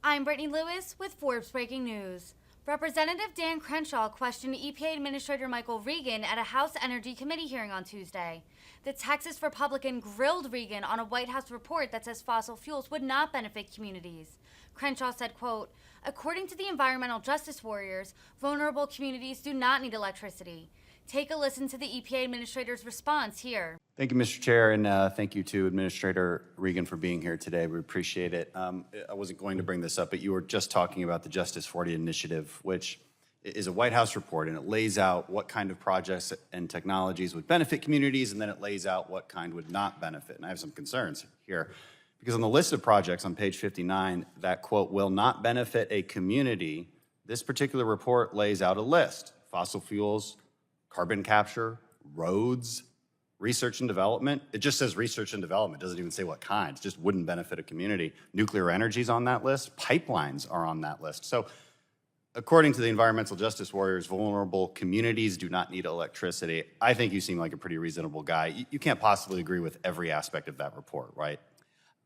I'm Brittany Lewis with Forbes Breaking News. Representative Dan Crenshaw questioned EPA Administrator Michael Regan at a House Energy Committee hearing on Tuesday. The Texas Republican grilled Regan on a White House report that says fossil fuels would not benefit communities. Crenshaw said, quote, "According to the environmental justice warriors, vulnerable communities do not need electricity." Take a listen to the EPA Administrator's response here. Thank you, Mr. Chair, and thank you to Administrator Regan for being here today. We appreciate it. I wasn't going to bring this up, but you were just talking about the Justice 40 initiative, which is a White House report, and it lays out what kind of projects and technologies would benefit communities, and then it lays out what kind would not benefit. And I have some concerns here, because on the list of projects on page 59 that, quote, will not benefit a community, this particular report lays out a list: fossil fuels, carbon capture, roads, research and development. It just says research and development. It doesn't even say what kind. It just wouldn't benefit a community. Nuclear energy is on that list. Pipelines are on that list. So according to the environmental justice warriors, vulnerable communities do not need electricity. I think you seem like a pretty reasonable guy. You can't possibly agree with every aspect of that report, right?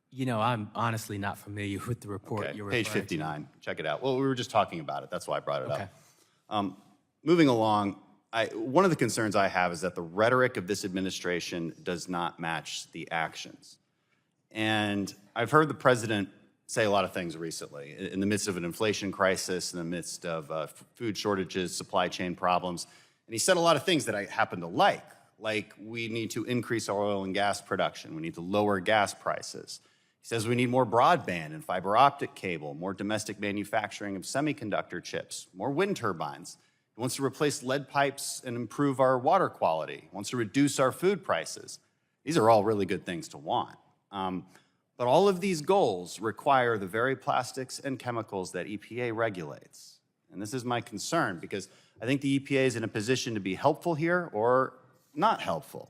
You know, I'm honestly not familiar with the report Okay. you're referring Page 59. to. Check it out. Well, we were just talking about it. That's why I brought it Okay. up. Moving along, one of the concerns I have is that the rhetoric of this administration does not match the actions. And I've heard the president say a lot of things recently in the midst of an inflation crisis, in the midst of food shortages, supply chain problems. And he said a lot of things that I happen to like we need to increase our oil and gas production. We need to lower gas prices. He says we need more broadband and fiber optic cable, more domestic manufacturing of semiconductor chips, more wind turbines. He wants to replace lead pipes and improve our water quality. He wants to reduce our food prices. These are all really good things to want. But all of these goals require the very plastics and chemicals that EPA regulates. And this is my concern, because I think the EPA is in a position to be helpful here or not helpful.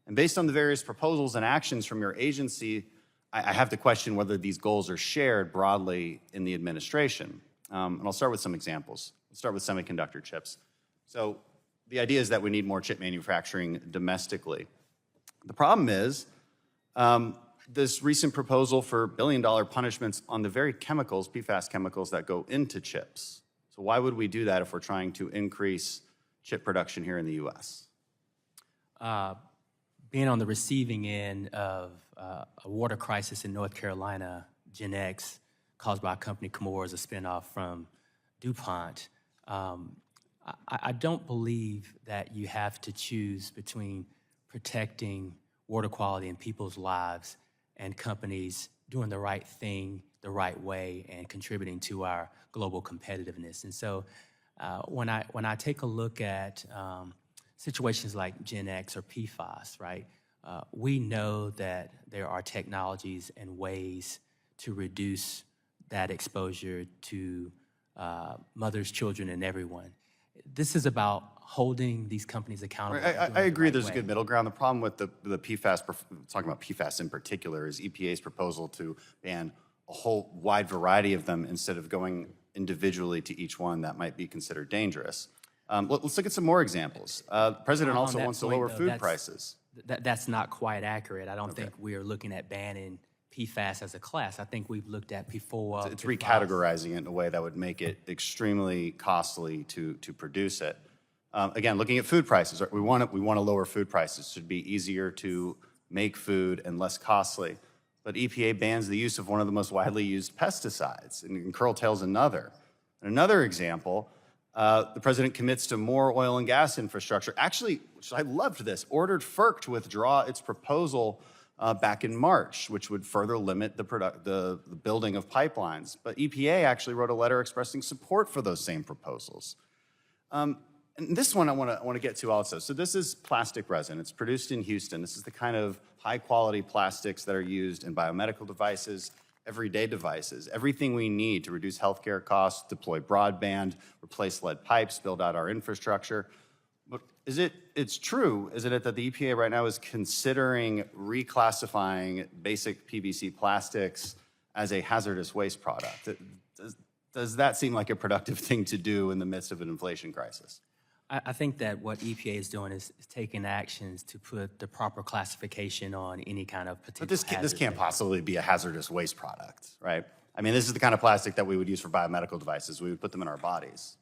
And based on the various proposals and actions from your agency, I have to question whether these goals are shared broadly in the administration. And I'll start with some examples. Let's start with semiconductor chips. So the idea is that we need more chip manufacturing domestically. The problem is this recent proposal for billion-dollar punishments on the very chemicals, PFAS chemicals, that go into chips. So why would we do that if we're trying to increase chip production here in the U.S.? Being on the receiving end of a water crisis in North Carolina, Gen X, caused by a company, Chemours, a spinoff from DuPont, I don't believe that you have to choose between protecting water quality and people's lives and companies doing the right thing the right way and contributing to our global competitiveness. And so when I take a look at situations like Gen X or PFAS, right, we know that there are technologies and ways to reduce that exposure to mothers, children, and everyone. This is about holding these companies accountable. I agree there's a good middle ground. The problem with the PFAS, talking about PFAS in particular, is EPA's proposal to ban a whole wide variety of them instead of going individually to each one that might be considered dangerous. Let's look at some more examples. The president also wants to lower food prices. That's not quite accurate. I don't think we are looking at banning PFAS as a class. I think we've looked at PFOA. It's recategorizing it in a way that would make it extremely costly to produce it. Again, looking at food prices, we want to lower food prices. It should be easier to make food and less costly. But EPA bans the use of one of the most widely used pesticides, and curtails another. And another example, the president commits to more oil and gas infrastructure. Actually, I loved this, ordered FERC to withdraw its proposal back in March, which would further limit the building of pipelines. But EPA actually wrote a letter expressing support for those same proposals. And this one I want to get to also. So this is plastic resin. It's produced in Houston. This is the kind of high-quality plastics that are used in biomedical devices, everyday devices, everything we need to reduce healthcare costs, deploy broadband, replace lead pipes, build out our infrastructure. But it's true, isn't it, that the EPA right now is considering reclassifying basic PVC plastics as a hazardous waste product? Does that seem like a productive thing to do in the midst of an inflation crisis? I think that what EPA is doing is taking actions to put the proper classification on any kind of potential But this can't possibly be a hazardous waste product, right? I mean, this is the kind of plastic that we would use for biomedical devices. We would put them in our bodies.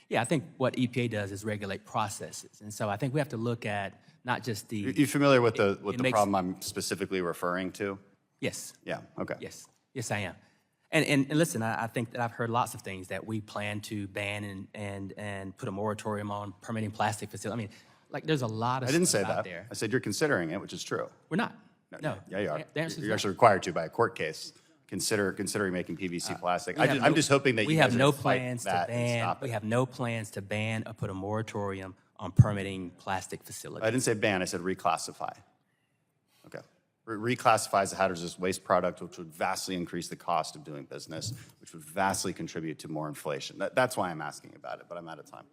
Yeah, I think what EPA does is regulate processes. And so I think we have to look at not just the... You familiar with the makes- problem I'm specifically referring to? Yes. Yeah, okay. Yes. Yes, I am. And listen, I think that I've heard lots of things that we plan to ban and put a moratorium on permitting plastic facilities. I mean, like, there's a lot of I didn't say stuff out that. there. I said you're considering it, which is true. We're not. No. Yeah, you are. The answer is You're no. actually required to by a court case. Considering making PVC plastic. I'm just hoping that we you have guys no are gonna fight plans to that and ban. stop it. We have no plans to ban or put a moratorium on permitting plastic facilities. I didn't say ban, I said reclassify. Okay. Reclassify as a hazardous waste product, which would vastly increase the cost of doing business, which would vastly contribute to more inflation. That's why I'm asking about it, but I'm out of time.